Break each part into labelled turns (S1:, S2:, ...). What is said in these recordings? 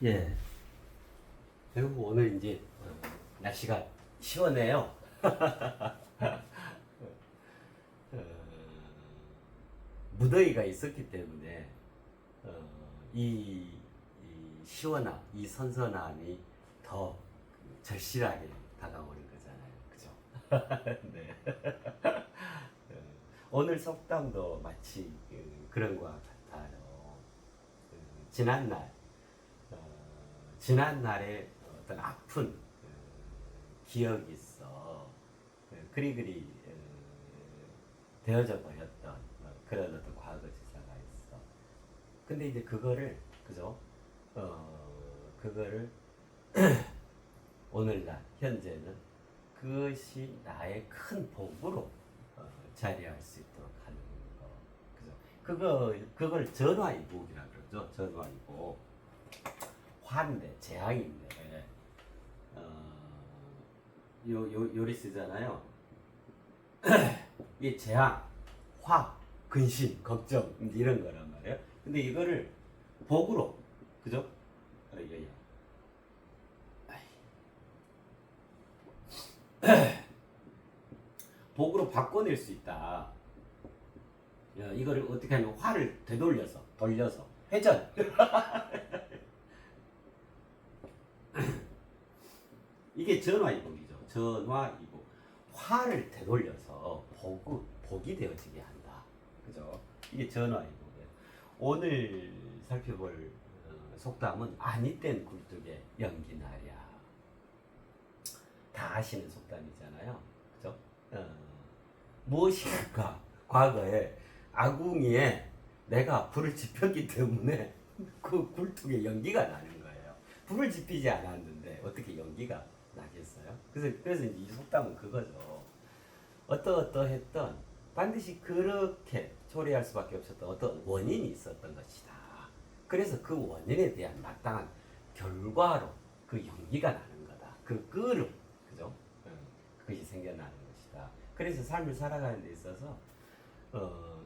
S1: 예. 그리고 오늘 이제 날씨가 시원해요. 어, 무더위가 있었기 때문에 어, 이 시원함, 이 선선함이 더 절실하게 다가오는 거잖아요. 그죠? 네. 오늘 속담도 마치 그런 것 같아요. 지난날, 지난날의 어떤 아픈 기억이 있어. 그리 되어져 버렸던 그런 어떤 과거 지사가 있어. 근데 이제 그거를, 그죠? 그거를 오늘날, 현재는 그것이 나의 큰 복으로 자리할 수 있도록 하는 거. 그죠? 그걸 전화위복이라 그러죠. 전화위복. 화인데, 재앙인데, 요리 쓰잖아요. 이 재앙, 화, 근심, 걱정, 이런 거란 말이에요. 근데 이거를 복으로, 그죠? 이거야. 복으로 바꿔낼 수 있다. 이거를 어떻게 하면 화를 되돌려서, 돌려서, 회전. 이게 전화위복이죠. 전화위복. 화를 되돌려서 복이 되어지게 한다. 그죠? 이게 전화위복이에요. 오늘 살펴볼 속담은 아니 땐 굴뚝에 연기나랴. 다 아시는 속담이잖아요. 그죠? 무엇일까? 과거에 아궁이에 내가 불을 지폈기 때문에 그 굴뚝에 연기가 나는 거예요. 불을 지피지 않았는데 어떻게 연기가 나겠어요? 그래서 이제 이 속담은 그거죠. 어떠했던 반드시 그렇게 초래할 수밖에 없었던 어떤 원인이 있었던 것이다. 그래서 그 원인에 대한 마땅한 결과로 그 연기가 나는 거다. 그 끓음, 그죠? 그것이 생겨나는 것이다. 그래서 삶을 살아가는 데 있어서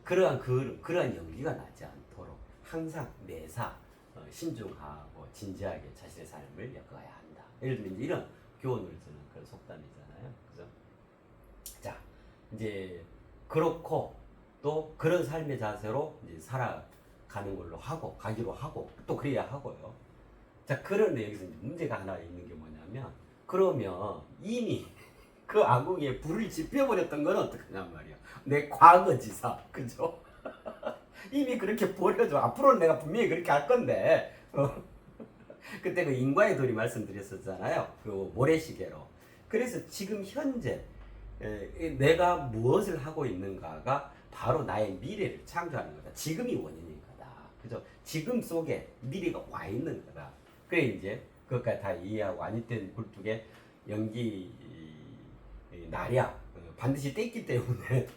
S1: 그러한 연기가 나지 않도록 항상 매사 신중하고 진지하게 자신의 삶을 엮어야 한다. 예를 들면 이런 교훈을 주는 그런 속담이잖아요. 그죠? 자, 이제 그렇고 또 그런 삶의 자세로 이제 살아가는 걸로 가기로 하고 또 그래야 하고요. 자, 그런데 여기서 이제 문제가 하나 있는 게 뭐냐면 그러면 이미 그 아궁이에 불을 지펴버렸던 건 어떡하냔 말이야. 내 과거지사, 그죠? 이미 그렇게 버려줘. 앞으로는 내가 분명히 그렇게 할 건데. 그때 그 인과의 도리 말씀드렸었잖아요. 그 모래시계로. 그래서 지금 현재 내가 무엇을 하고 있는가가 바로 나의 미래를 창조하는 거다. 지금이 원인인 거다. 그죠? 지금 속에 미래가 와 있는 거다. 그래 이제 그것까지 다 이해하고 아니땐 굴뚝에 연기 나랴 반드시 뗐기 때문에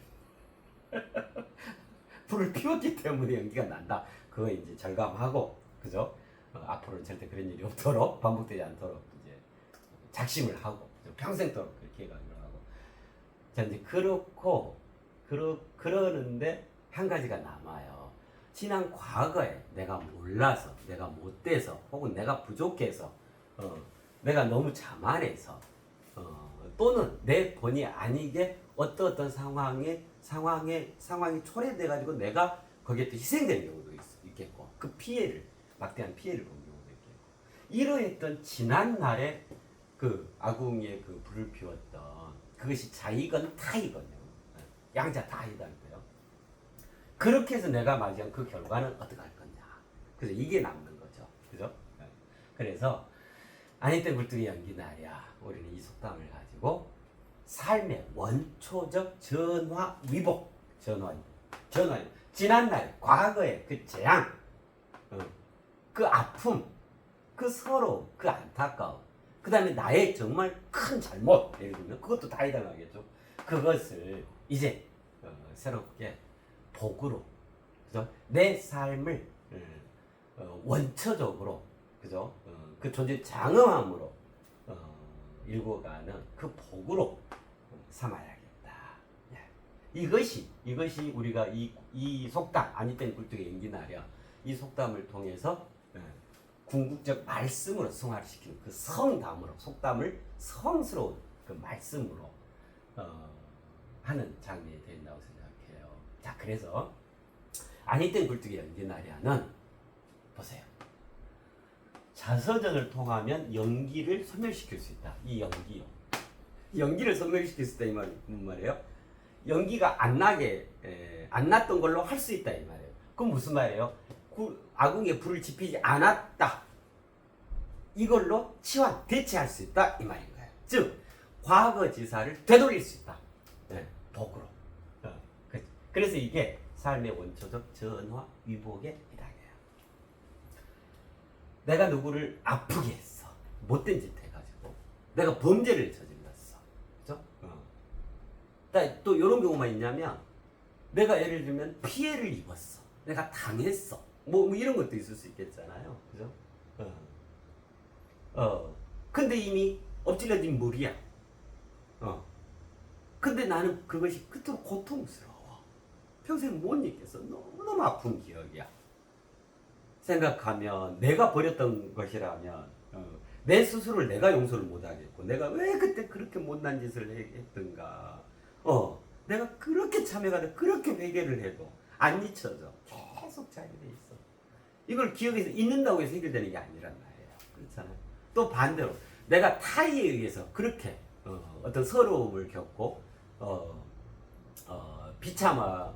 S1: 불을 피웠기 때문에 연기가 난다. 그거 이제 절감하고 그죠? 앞으로는 절대 그런 일이 없도록 반복되지 않도록 이제 작심을 하고 평생도록 그렇게 해가지고 하고. 자 이제 그렇고 그러는데 한 가지가 남아요. 지난 과거에 내가 몰라서, 내가 못돼서, 혹은 내가 부족해서, 내가 너무 자만해서, 또는 내 본의 아니게 어떤 상황이 초래돼 가지고 내가 거기에 또 희생되는 경우도 있겠고, 그 피해를 막대한 피해를 본 경우도 있겠고, 이러했던 지난 날에 그 아궁이에 그 불을 피웠던 그것이 자이건 타이건요. 양자 다 해당돼요. 그렇게 해서 내가 맞이한 그 결과는 어떻게 할 거냐. 그래서 이게 남는 거죠. 그죠? 그래서 아니땐 굴뚝에 연기 나랴. 우리는 이 속담을 가지고 삶의 원초적 전화 위복, 지난날 과거의 그 재앙, 그 아픔, 그 서러움, 그 안타까움, 그 다음에 나의 정말 큰 잘못, 예를 들면 그것도 다 해당하겠죠. 그것을 이제 새롭게 복으로, 그죠? 내 삶을 원초적으로, 그죠? 그 존재 장엄함으로 일궈가는 그 복으로 삼아야겠다. 예. 이것이 우리가 이 속담 아니 땐 굴뚝에 연기 나랴 이 속담을 통해서 궁극적 말씀으로 승화를 시키는 그 성담으로 속담을 성스러운 그 말씀으로 하는 장면이 된다고 생각해요. 자, 그래서 아니땐 굴뚝의 연기나리아는 보세요. 자서전을 통하면 연기를 소멸시킬 수 있다. 이 연기요. 연기를 소멸시킬 수 있다 이 말이에요. 연기가 안 나게 안 났던 걸로 할 수 있다 이 말이에요. 그럼 무슨 말이에요? 아궁이에 불을 지피지 않았다. 이걸로 치환 대체할 수 있다 이 말인 거예요. 즉 과거지사를 되돌릴 수 있다. 복으로. 그래서 이게 삶의 원초적 전화 위복의 이당이에요. 내가 누구를 아프게 했어. 못된 짓 해가지고 내가 범죄를 저질렀어. 그죠? 또 이런 경우만 있냐면 내가 예를 들면 피해를 입었어. 내가 당했어. 뭐 이런 것도 있을 수 있겠잖아요. 그죠? 근데 이미 엎질러진 물이야. 근데 나는 그것이 그토록 고통스러워. 평생 못 잊겠어. 너무너무 아픈 기억이야. 생각하면 내가 버렸던 것이라면 내 스스로를 내가 용서를 못하겠고 내가 왜 그때 그렇게 못난 짓을 했던가. 내가 그렇게 참여가 그렇게 회개를 해도 안 잊혀져. 계속 자리에 있어. 이걸 기억해서 잊는다고 해서 해결되는 게 아니란 말이에요. 그렇잖아요. 또 반대로 내가 타의에 의해서 그렇게 어떤 서러움을 겪고 비참함으로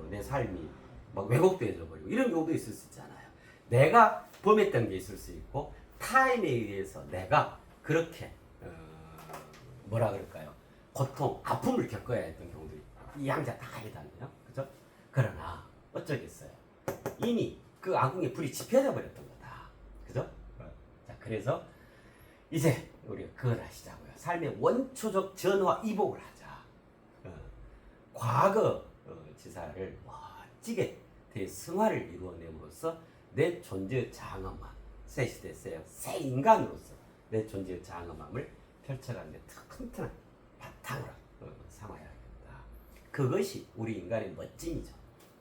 S1: 내 삶이 막 왜곡되어져 버리고 이런 경우도 있을 수 있잖아요. 내가 범했던 게 있을 수 있고 타인에 의해서 내가 그렇게 뭐라 그럴까요? 고통, 아픔을 겪어야 했던 경우도 있고 이 양자 다 해당해요. 그죠? 그러나 어쩌겠어요. 이미 그 아궁이에 불이 지펴져 버렸던 거다. 그죠? 자, 그래서 이제 우리가 그걸 하시자고요. 삶의 원초적 전화 이복을 하자. 과거 지사를 멋지게 대승화를 이루어냄으로써 내 존재의 장엄함, 새 시대 새 인간으로서 내 존재의 장엄함을 펼쳐가는 데 튼튼한 바탕으로 삼아야겠다. 그것이 우리 인간의 멋짐이죠.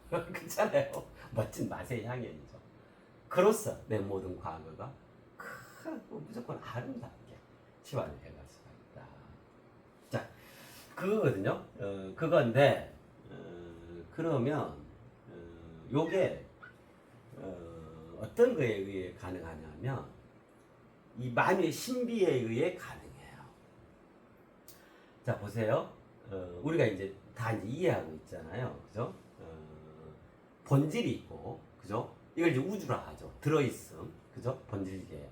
S1: 그렇잖아요. 멋진 맛의 향연이죠. 그로써 내 모든 과거가 무조건 아름답게 치환을 해갈 수가 있다. 자, 그거거든요. 그건데 그러면 요게 어떤 거에 의해 가능하냐면 이 만유의 신비에 의해 가능해요. 자, 보세요. 우리가 이제 다 이제 이해하고 있잖아요. 그죠? 본질이 있고, 그죠? 이걸 이제 우주라 하죠. 들어있음, 그죠? 본질계.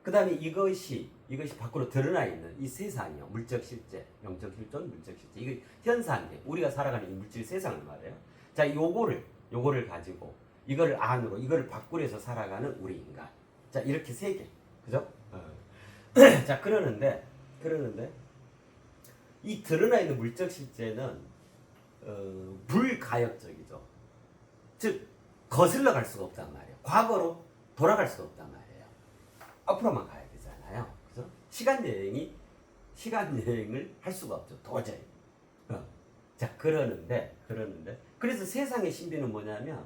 S1: 그 다음에 이것이 밖으로 드러나 있는 이 세상이요. 물적 실제, 영적 실존, 물적 실제. 이거 현상계. 우리가 살아가는 이 물질 세상을 말해요. 자, 요거를 가지고 이거를 안으로, 이거를 밖으로 해서 살아가는 우리 인간. 자, 이렇게 세 개. 그죠? 자, 그러는데 이 드러나 있는 물적 실제는 불가역적이죠. 즉 거슬러 갈 수가 없단 말이에요. 과거로 돌아갈 수가 없단 말이에요. 앞으로만 가야 되잖아요. 그죠? 시간 여행을 할 수가 없죠. 도저히. 자, 그러는데 그래서 세상의 신비는 뭐냐면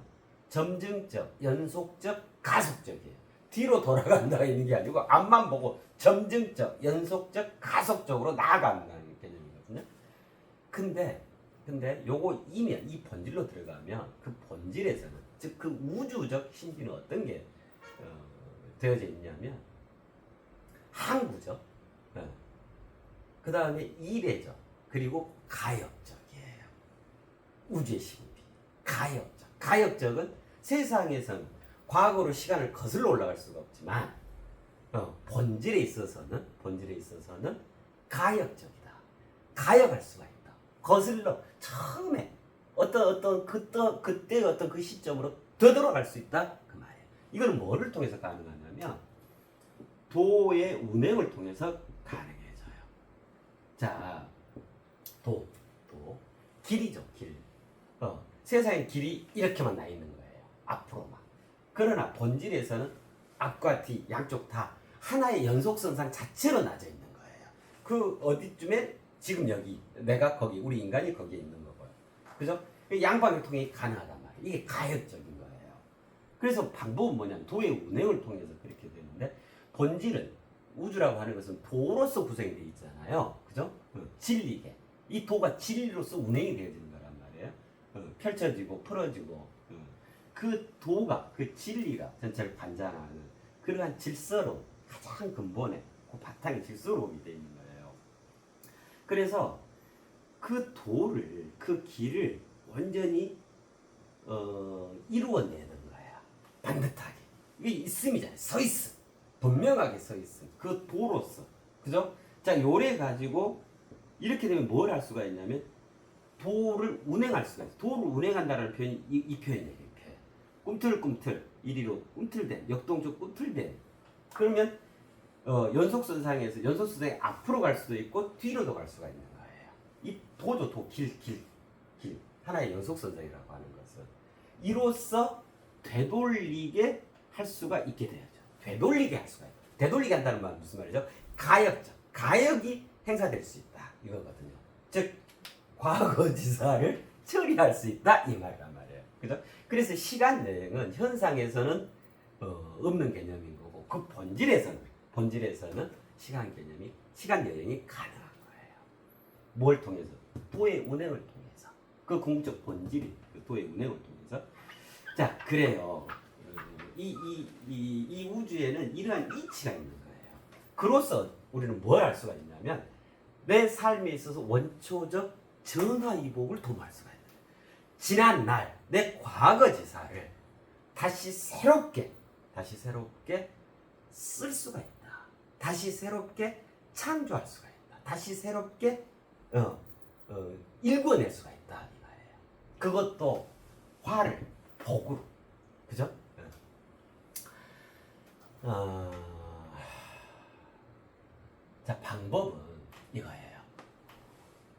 S1: 점증적, 연속적, 가속적이에요. 뒤로 돌아간다가 있는 게 아니고 앞만 보고 점증적, 연속적, 가속적으로 나아간다는 개념이거든요. 근데 요거 이면 이 본질로 들어가면 그 본질에서는 즉 그 우주적 신비는 어떤 게 되어져 있냐면 항구적, 그 다음에 이례적, 그리고 가역적이에요. 우주의 신비. 가역적은 세상에서는 과거로 시간을 거슬러 올라갈 수가 없지만 본질에 있어서는 가역적이다. 가역할 수가 있다. 거슬러 처음에 그때 어떤 그 시점으로 되돌아갈 수 있다 그 말이에요. 이거는 뭐를 통해서 가능하냐면 도의 운행을 통해서 가능해져요. 자, 도 길이죠, 길. 세상의 길이 이렇게만 나 있는 거예요. 앞으로만. 그러나 본질에서는 앞과 뒤 양쪽 다 하나의 연속선상 자체로 나져 있는 거예요. 그 어디쯤에 지금 여기 내가 거기 우리 인간이 거기에 있는 거고요. 그죠? 양방의 통행이 가능하단 말이에요. 이게 가역적인 거예요. 그래서 방법은 뭐냐면 도의 운행을 통해서 그렇게 되는데, 본질은 우주라고 하는 것은 도로서 구성이 되어 있잖아요. 그죠? 진리게. 이 도가 진리로서 운행이 되어지는 거란 말이에요. 펼쳐지고 풀어지고, 그 도가, 그 진리가 전체를 관장하는 그러한 질서로, 가장 근본에 그 바탕이 질서로움이 되어 있는 거예요. 그래서 그 도를, 그 길을 완전히 이루어내는 거야. 반듯하게. 이게 있음이잖아요. 서 있음. 분명하게 서 있음. 그 도로서. 그죠? 자, 요래 가지고 이렇게 되면 뭘 할 수가 있냐면 도를 운행할 수가 있어요. 도를 운행한다는 표현이 이 표현이에요. 이 표현. 꿈틀꿈틀, 이리로 꿈틀댄, 역동적 꿈틀댄. 그러면 연속선상에서 연속선상에 앞으로 갈 수도 있고 뒤로도 갈 수가 있는 거예요. 이 도죠. 도, 길. 하나의 연속선상이라고 하는 것은 이로써 되돌리게 할 수가 있게 되죠. 되돌리게 할 수가 있다. 되돌리게 한다는 말은 무슨 말이죠? 가역적. 가역이 행사될 수 있다. 이거거든요. 즉 과거지사를 처리할 수 있다. 이 말이란 말이에요. 그죠? 그래서 시간 여행은 현상에서는 없는 개념인 거고, 그 본질에서는 시간 여행이 가능한 거예요. 뭘 통해서? 도의 운행을 통해서. 그 궁극적 본질이 그 도의 운행을 통해서. 자, 그래요. 이 우주에는 이러한 이치가 있는 거예요. 그로써 우리는 뭘 할 수가 있냐면 내 삶에 있어서 원초적 전화위복을 도모할 수가 있는 거예요. 지난 날 내 과거지사를 다시 새롭게 쓸 수가 있다. 다시 새롭게 창조할 수가 있다. 다시 새롭게 일궈낼 수가 있다. 이 말이에요. 그것도 화를 복으로. 그죠? 자, 방법은 이거예요.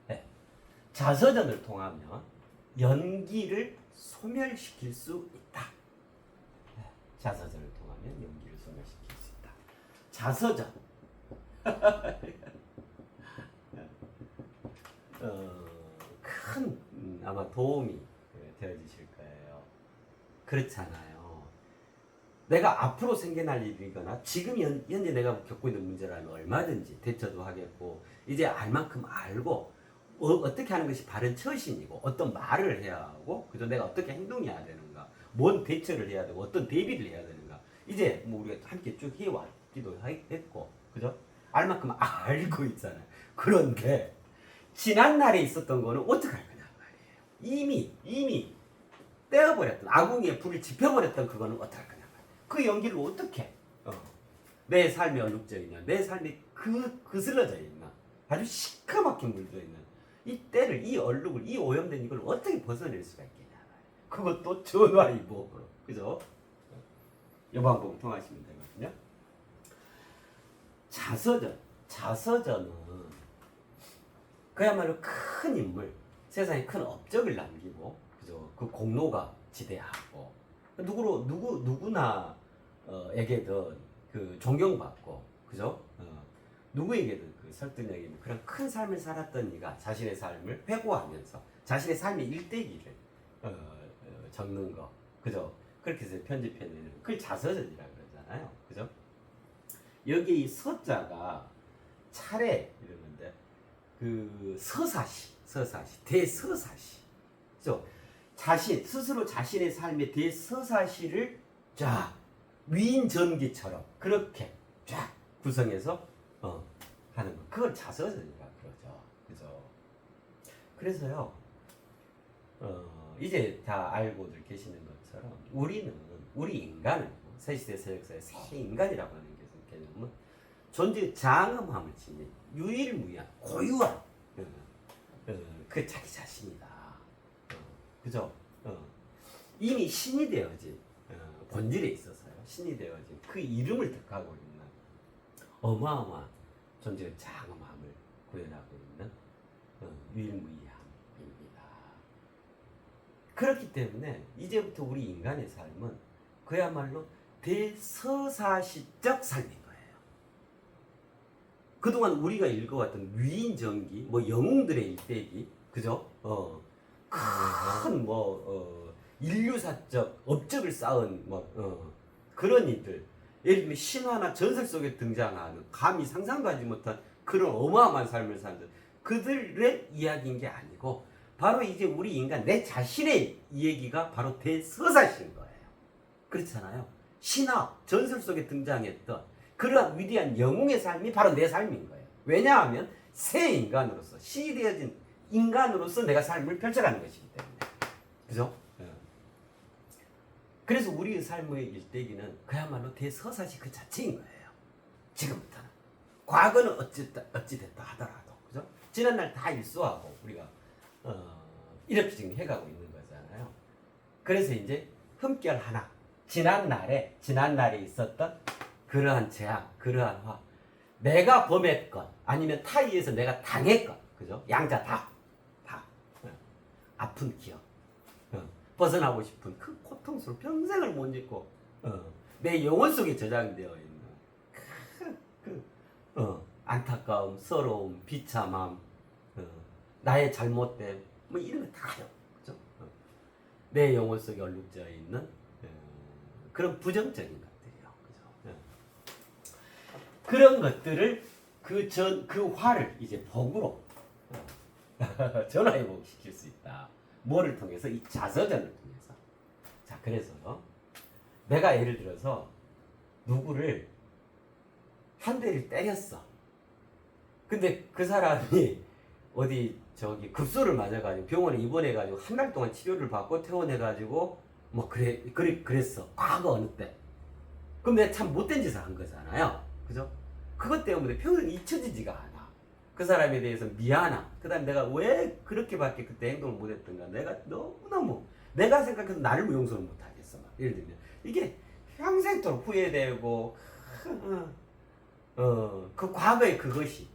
S1: 네. 자서전을 통하면 연기를 소멸시킬 수 있다. 네. 자서전을 통하면 연기를 소멸시킬 수 있다. 자서전. 큰 아마 도움이 되어지실 거예요. 그렇잖아요. 내가 앞으로 생겨날 일이거나 지금 현재 내가 겪고 있는 문제라면 얼마든지 대처도 하겠고, 이제 알 만큼 알고 어떻게 하는 것이 바른 처신이고, 어떤 말을 해야 하고, 그죠? 내가 어떻게 행동해야 되는가, 뭔 대처를 해야 되고, 어떤 대비를 해야 되는가, 이제 뭐 우리가 함께 쭉 해왔기도 했고, 그죠? 알 만큼 알고 있잖아요. 그런데 지난 날에 있었던 거는 어떻게 할 거냐 말이에요. 이미 떼어버렸던, 아궁이에 불을 지펴버렸던 그거는 어떻게 할 거냐. 그 연기를 어떻게 내 삶에 얼룩져 있냐, 내 삶이 그슬러져 있나, 아주 시커멓게 물들어 있는 이 때를, 이 얼룩을, 이 오염된 이걸 어떻게 벗어낼 수가 있겠냐. 그것도 전화위복으로. 그죠? 이 방법을 통하시면 되거든요. 자서전은 그야말로 큰 인물, 세상에 큰 업적을 남기고, 그죠? 그 공로가 지대하고, 누구나 에게든 그 존경받고, 그죠? 누구에게든 그 설득력 있는 그런 큰 삶을 살았던 이가 자신의 삶을 회고하면서 자신의 삶의 일대기를 적는 거, 그죠? 그렇게 해서 편집해내는 그걸 자서전이라고 그러잖아요. 그죠? 여기 이 서자가 차례 이러는데, 그 서사시, 대서사시, 그죠? 스스로 자신의 삶의 대서사시를 쫙 위인전기처럼 그렇게 쫙 구성해서 하는 거. 그걸 자서전이라고 그러죠. 그죠? 그래서요, 이제 다 알고들 계시는 것처럼 우리 인간은 새시대 새역사의 새 인간이라고 하는 개념은 존재의 장엄함을 지닌 유일무이한 고유한 그 자기 자신이다. 그죠? 이미 신이 되어진 본질에 있어서요. 신이 되어진 그 이름을 득하고 있는 어마어마한 존재의 장엄함을 구현하고 있는 유일무이함입니다. 그렇기 때문에 이제부터 우리 인간의 삶은 그야말로 대서사시적 삶인 거예요. 그동안 우리가 읽어왔던 위인전기, 뭐 영웅들의 일대기, 그죠? 큰 인류사적 업적을 쌓은 그런 이들, 예를 들면 신화나 전설 속에 등장하는 감히 상상도 하지 못한 그런 어마어마한 삶을 사는 그들의 이야기인 게 아니고 바로 이제 우리 인간 내 자신의 얘기가 바로 대서사시인 거예요. 그렇잖아요. 신화, 전설 속에 등장했던 그러한 위대한 영웅의 삶이 바로 내 삶인 거예요. 왜냐하면 새 인간으로서 시되어진 인간으로서 내가 삶을 펼쳐가는 것이기 때문에. 그죠? 그래서 우리의 삶의 일대기는 그야말로 대서사시 그 자체인 거예요. 지금부터는. 과거는 어찌됐다 하더라도. 그죠? 지난날 다 일소하고 우리가 이렇게 지금 해가고 있는 거잖아요. 그래서 이제 흠결 하나. 지난날에 있었던 그러한 재앙, 그러한 화. 내가 범했건 아니면 타의에서 내가 당했건. 그죠? 양자 다. 아픈 기억. 벗어나고 싶은 그 고통스러운 평생을 못 잊고 내 영혼 속에 저장되어 있는 안타까움, 서러움, 비참함, 나의 잘못됨 뭐 이런 거 다요. 그죠? 내 영혼 속에 얼룩져 있는 그런 부정적인 것들이요. 그죠? 그런 것들을 그 화를 이제 복으로 전화회복시킬 수 있다. 뭐를 통해서? 이 자서전을 통해서. 자, 그래서 내가 예를 들어서 누구를 한 대를 때렸어. 근데 그 사람이 어디 급소를 맞아가지고 병원에 입원해가지고 한 달 동안 치료를 받고 퇴원해가지고 뭐 그랬어. 과거 어느 때. 그럼 내가 참 못된 짓을 한 거잖아요. 그죠? 그것 때문에 평생 잊혀지지가 않아. 그 사람에 대해서 미안함. 그 다음에 내가 왜 그렇게밖에 그때 행동을 못했던가. 내가 너무너무 내가 생각해서 나를 용서를 못하겠어. 막 예를 들면 이게 평생토록 후회되고 그 과거의 그것이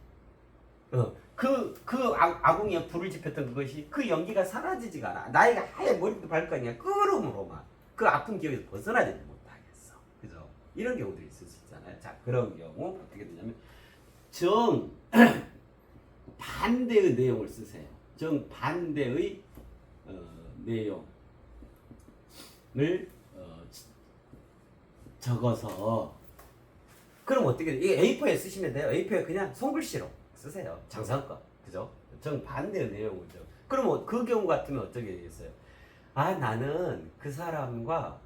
S1: 아궁이에 불을 지폈던 그것이 그 연기가 사라지지가 않아. 나이가 하얘 머리도 밝고 아니야. 끓음으로만 그 아픈 기억에서 벗어나지 못하겠어. 그죠? 이런 경우들이 있을 수 있잖아요. 자, 그런 경우 어떻게 되냐면 반대의 내용을 쓰세요. 정반대의 내용을 적어서 그럼 어떻게 돼요? 이게 A4에 쓰시면 돼요. A4에 그냥 손글씨로 쓰세요. 장사건. 그죠? 정반대의 내용을 적. 그럼 그 경우 같으면 어떻게 되겠어요? 나는 그 사람과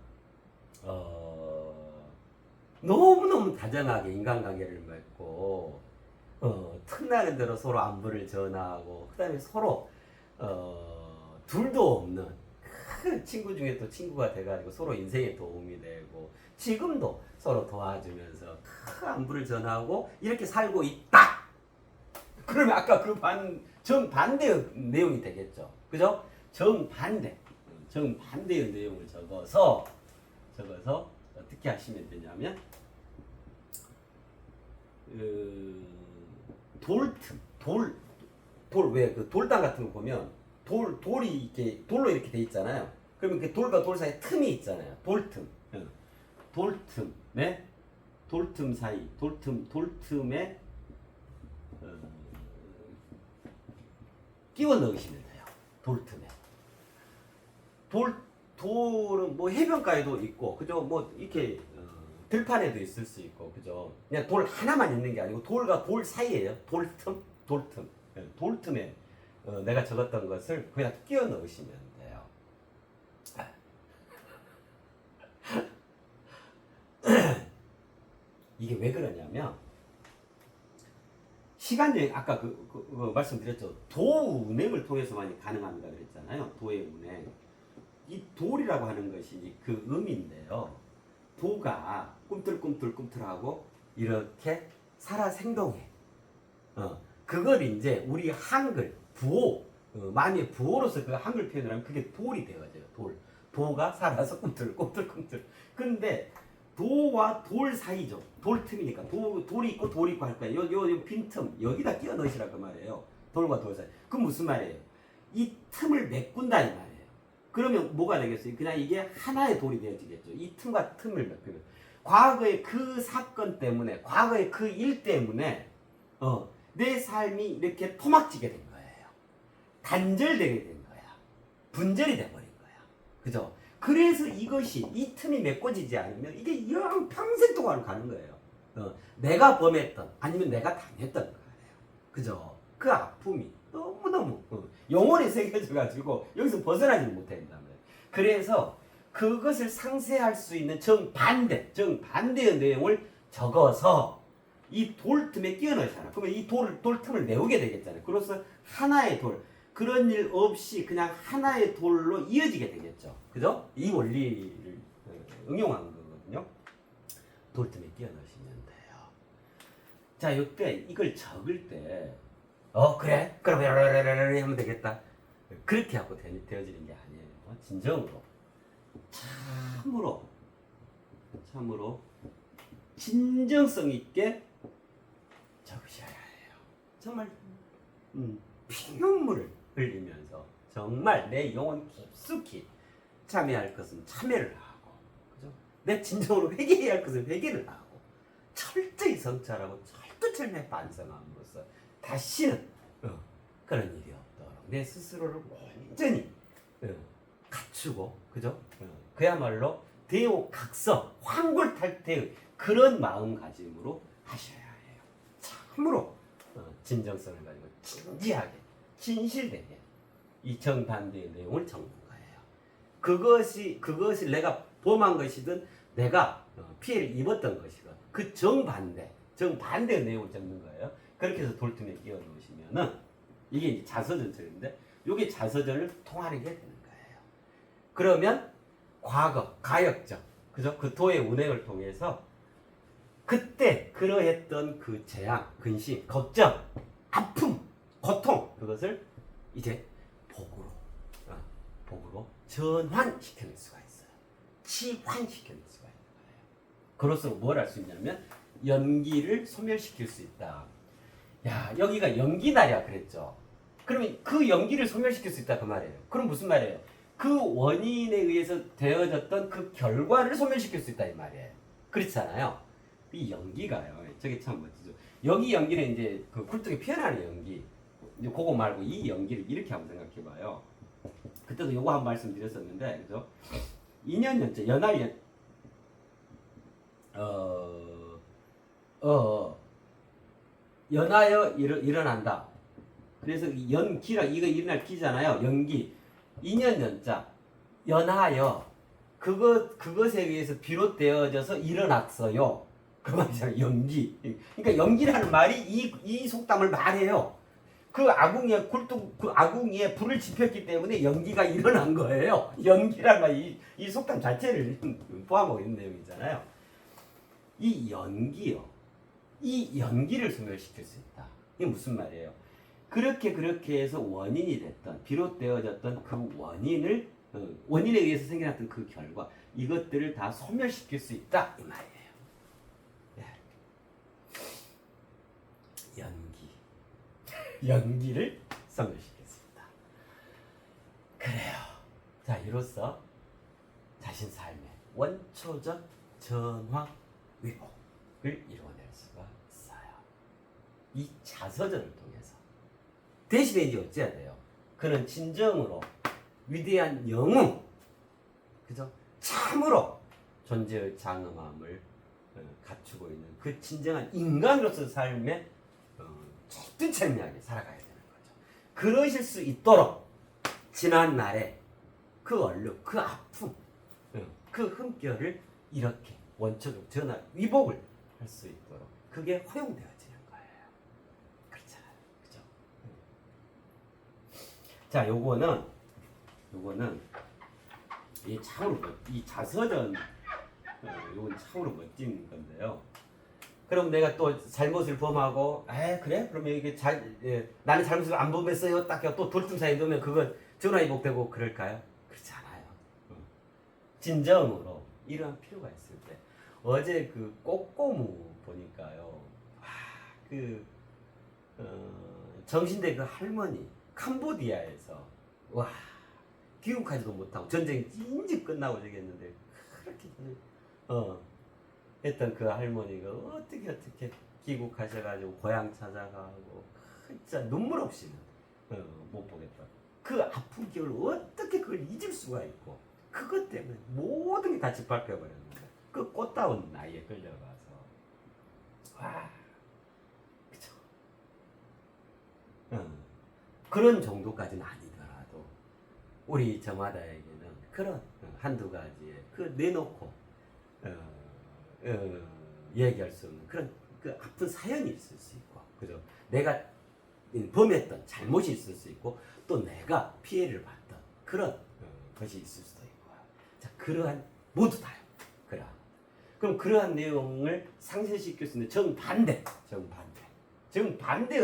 S1: 너무너무 다정하게 인간관계를 맺고 틈나는 대로 서로 안부를 전하고 그 다음에 서로 둘도 없는 큰 친구 중에 또 친구가 돼가지고 서로 인생에 도움이 되고 지금도 서로 도와주면서 큰 안부를 전하고 이렇게 살고 있다. 그러면 아까 그 정반대의 내용이 되겠죠. 그죠? 정반대의 내용을 적어서 어떻게 하시면 되냐면 왜 그 돌담 같은 거 보면 돌이 이렇게 돌로 이렇게 돼 있잖아요. 그러면 그 돌과 돌 사이에 틈이 있잖아요. 돌틈 사이 돌틈에 끼워 넣으시면 돼요. 돌틈에 돌은 뭐 해변가에도 있고 그죠? 뭐 이렇게 들판에도 있을 수 있고 그죠? 그냥 돌 하나만 있는 게 아니고 돌과 돌 사이에요. 돌틈에 내가 적었던 것을 그냥 끼워 넣으시면 돼요. 이게 왜 그러냐면 시간여행 아까 그 말씀드렸죠. 도운행을 통해서만 가능합니다 그랬잖아요. 도의 운행. 이 돌이라고 하는 것이 그 의미인데요. 도가 꿈틀꿈틀하고 이렇게 살아 생동해. 그걸 이제 우리 한글 부호 만일 부호로서 그 한글 표현을 하면 그게 돌이 되어져요. 도가 살아서 꿈틀꿈틀. 근데 도와 돌 사이죠. 돌 틈이니까 돌이 있고 할 거야. 요 빈틈 여기다 끼워 넣으시라 그 말이에요. 돌과 돌 사이. 그 무슨 말이에요? 이 틈을 메꾼다 이 말이에요. 그러면 뭐가 되겠어요? 그냥 이게 하나의 돌이 되어지겠죠. 이 틈과 틈을 메꾸면 과거의 그 사건 때문에 과거의 그 일 때문에 내 삶이 이렇게 토막지게 된 거예요. 단절되게 된 거야. 분절이 돼버린 거야. 그죠? 그래서 이것이 이 틈이 메꿔지지 않으면 이게 영 평생 동안 가는 거예요. 내가 범했던 아니면 내가 당했던 거예요. 그죠? 그 아픔이 너무너무 영혼이 새겨져 가지고 여기서 벗어나지 못한다면 그래서 그것을 상쇄할 수 있는 정반대의 내용을 적어서 이 돌 틈에 끼워 넣잖아. 그러면 이 돌 틈을 메우게 되겠잖아요. 그래서 하나의 돌 그런 일 없이 그냥 하나의 돌로 이어지게 되겠죠. 그죠? 이 원리를 응용한 거거든요. 돌 틈에 끼워 넣으시면 돼요. 자, 이때 이걸 적을 때 그래? 그럼 하면 되겠다. 그렇게 하고 되어지는 게 아니에요. 진정으로 참으로 진정성 있게 적으셔야 해요. 정말 피눈물을 흘리면서 정말 내 영혼 깊숙이 참여할 것은 참여를 하고, 그죠? 내 진정으로 회개해야 할 것은 회개를 하고, 철저히 성찰하고 철두철미하게 반성함으로써 다시는 그런 일이 없도록 내 스스로를 완전히 갖추고, 그죠? 그야말로 대오각성 황골탈태의 그런 마음가짐으로 하셔야 해요. 참으로 진정성을 가지고 진지하게 진실되게 이 정반대의 내용을 적는 거예요. 그것이 내가 범한 것이든 내가 피해를 입었던 것이든 그 정반대의 내용을 적는 거예요. 그렇게 해서 돌틈에 끼워 놓으시면은 이게 이제 자서전처인데 이게 자서전을 통하게 되는 거예요. 그러면 과거, 가역적, 그죠? 그 도의 운행을 통해서 그때 그러했던 그 재앙, 근심, 걱정, 아픔, 고통 그것을 이제 복으로 전환시켜낼 수가 있어요. 치환시켜낼 수가 있는 거예요. 그로써 뭘 할 수 있냐면 연기를 소멸시킬 수 있다. 야, 여기가 연기나랴 그랬죠. 그러면 그 연기를 소멸시킬 수 있다 그 말이에요. 그럼 무슨 말이에요? 그 원인에 의해서 되어졌던 그 결과를 소멸시킬 수 있다 이 말이에요. 그렇잖아요. 이 연기가요. 저게 참 멋지죠. 여기 연기는 이제 그 굴뚝에 피어나는 연기. 이제 그거 말고 이 연기를 이렇게 한번 생각해봐요. 그때도 요거 한 말씀드렸었는데, 그죠? 2년째 연하연 연하여 일어난다. 그래서 연기라 이거 일어날 기잖아요. 연기. 2년 연자 연하여 그것에 의해서 비롯되어져서 일어났어요. 그 말이잖아요. 연기. 그러니까 연기라는 말이 이 속담을 말해요. 그 아궁이에 불을 지폈기 때문에 연기가 일어난 거예요. 연기라는 말이 이 속담 자체를 포함하고 있는 내용이잖아요. 이 연기를 소멸시킬 수 있다. 이게 무슨 말이에요? 그렇게 해서 원인이 됐던 비롯되어졌던 그 원인에 의해서 생겨났던 그 결과 이것들을 다 소멸시킬 수 있다 이 말이에요. 연기를 소멸시킬 수 있다. 그래요. 자, 이로써 자신 삶의 원초적 전화 위복을 이루어낼 수가 있어요. 이 자서전을 통해서. 대신에 이제 어찌해야 돼요? 그는 진정으로 위대한 영웅, 그죠? 참으로 존재의 장엄함을 갖추고 있는 그 진정한 인간으로서 삶에 철두철미하게 살아가야 되는 거죠. 그러실 수 있도록 지난 날에 그 얼룩, 그 아픔, 그 흠결을 이렇게 원초적 전화 위복을 할 수 있도록 그게 허용되어지는 거예요. 그렇잖아요, 그죠? 자, 요거는 이 참으로 이 자서전 요건 참으로 멋진 건데요. 그럼 내가 또 잘못을 범하고 그래? 그러면 이게 나는 잘못을 안 범했어요. 딱 또 돌틈 사이에 넣으면 그건 전화위복되고 그럴까요? 그렇지 않아요. 진정으로 이러한 필요가 있을 때 어제 그 꼬꼬무 보니까요. 정신대 그 할머니 캄보디아에서 귀국하지도 못하고 전쟁이 일찍 끝나고 저기 했는데 그렇게 했던 그 할머니가 어떻게 귀국하셔가지고 고향 찾아가고 진짜 눈물 없이는 못 보겠다. 그 아픈 기억을 어떻게 그걸 잊을 수가 있고 그것 때문에 모든 게 다 짓밟혀 버렸는 거야. 그 꽃다운 나이에 끌려가서 와, 그쵸? 그런 정도까지는 아니더라도 우리 저마다에게는 그런 한두 가지의 그 내놓고 얘기할 수 없는 그런 그 아픈 사연이 있을 수 있고, 그죠? 내가 범했던 잘못이 있을 수 있고, 또 내가 피해를 봤던 그런 것이 있을 수도 있고, 자, 그러한 모두 다요. 그럼 그러한 내용을 상쇄시킬 수 있는 정반대의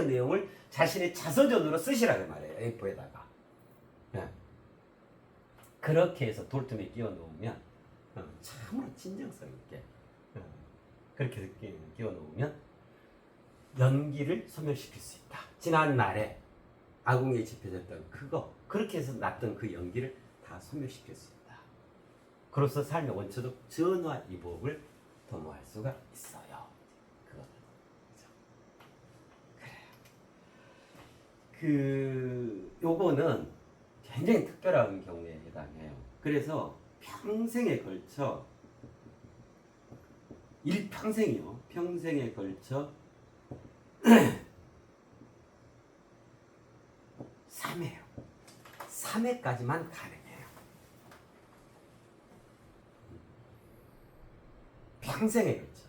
S1: 내용을 자신의 자서전으로 쓰시라고 말해요. A4에다가. 네. 그렇게 해서 돌틈에 끼워 놓으면 참으로 진정성 있게 그렇게 끼워 놓으면 연기를 소멸시킬 수 있다. 지난 날에 아궁이에 집혀졌던 그렇게 해서 났던 그 연기를 다 소멸시킬 수 있다. 그로써 삶의 원초적 전화위복을 도모할 수가 있어요. 그거는. 그래요. 요거는 굉장히 특별한 경우에 해당해요. 그래서 평생에 걸쳐 일평생이요. 평생에 걸쳐 3회요. 3회까지만 가능해요. 평생에 걸쳐.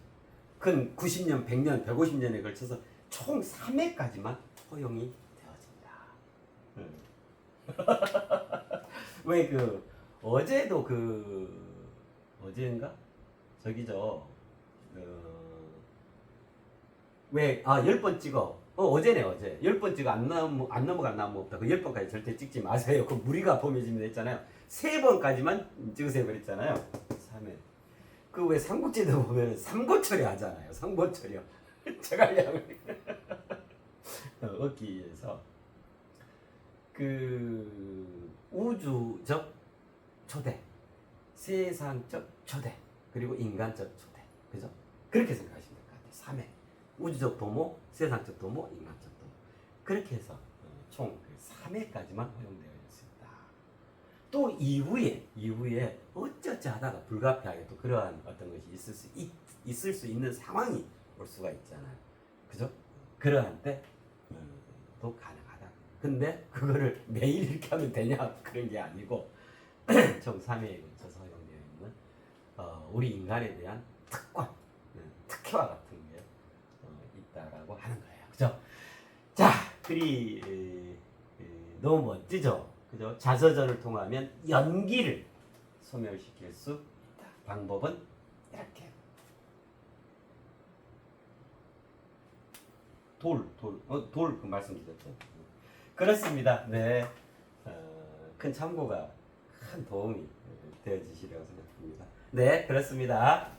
S1: 근 90년, 100년, 150년에 걸쳐서 총 3회까지만 허용이 되어집니다. 왜 어제도 어제인가? 왜 10번 찍어. 어제네, 어제. 10번 찍어 안 넘어간 나무 없다. 그 10번까지 절대 찍지 마세요. 그 무리가 범해집니다 했잖아요. 3번까지만 찍으세요 그랬잖아요. 3회. 그 왜 삼국지도 보면 삼고처리 하잖아요. 삼고처리요. 제갈량을 얻기 위해서 우주적 초대, 세상적 초대, 그리고 인간적 초대. 그죠? 그렇게 생각하시면 될 것 같아요. 3회. 우주적 도모, 세상적 도모, 인간적 도모. 그렇게 해서 총 3회까지만 허용되어 있습니다. 또 이후에 어쩌지 하다가 불가피하게 또 그러한 어떤 것이 있을 수 있는 상황이 올 수가 있잖아요. 그죠? 그러한 때도 가능하다. 근데 그거를 매일 이렇게 하면 되냐? 그런 게 아니고 총 3회에 걸쳐서 허용되어 있는 우리 인간에 대한 특권, 특혜와 같은 게 있다라고 하는 거예요. 그죠? 자, 너무 멋지죠? 그죠? 자서전을 통하면 연기를 소멸시킬 수 있다. 방법은 이렇게. 돌 그 말씀드렸죠. 그렇습니다. 네. 큰 참고가 큰 도움이 되어지시려고 생각합니다. 네, 그렇습니다.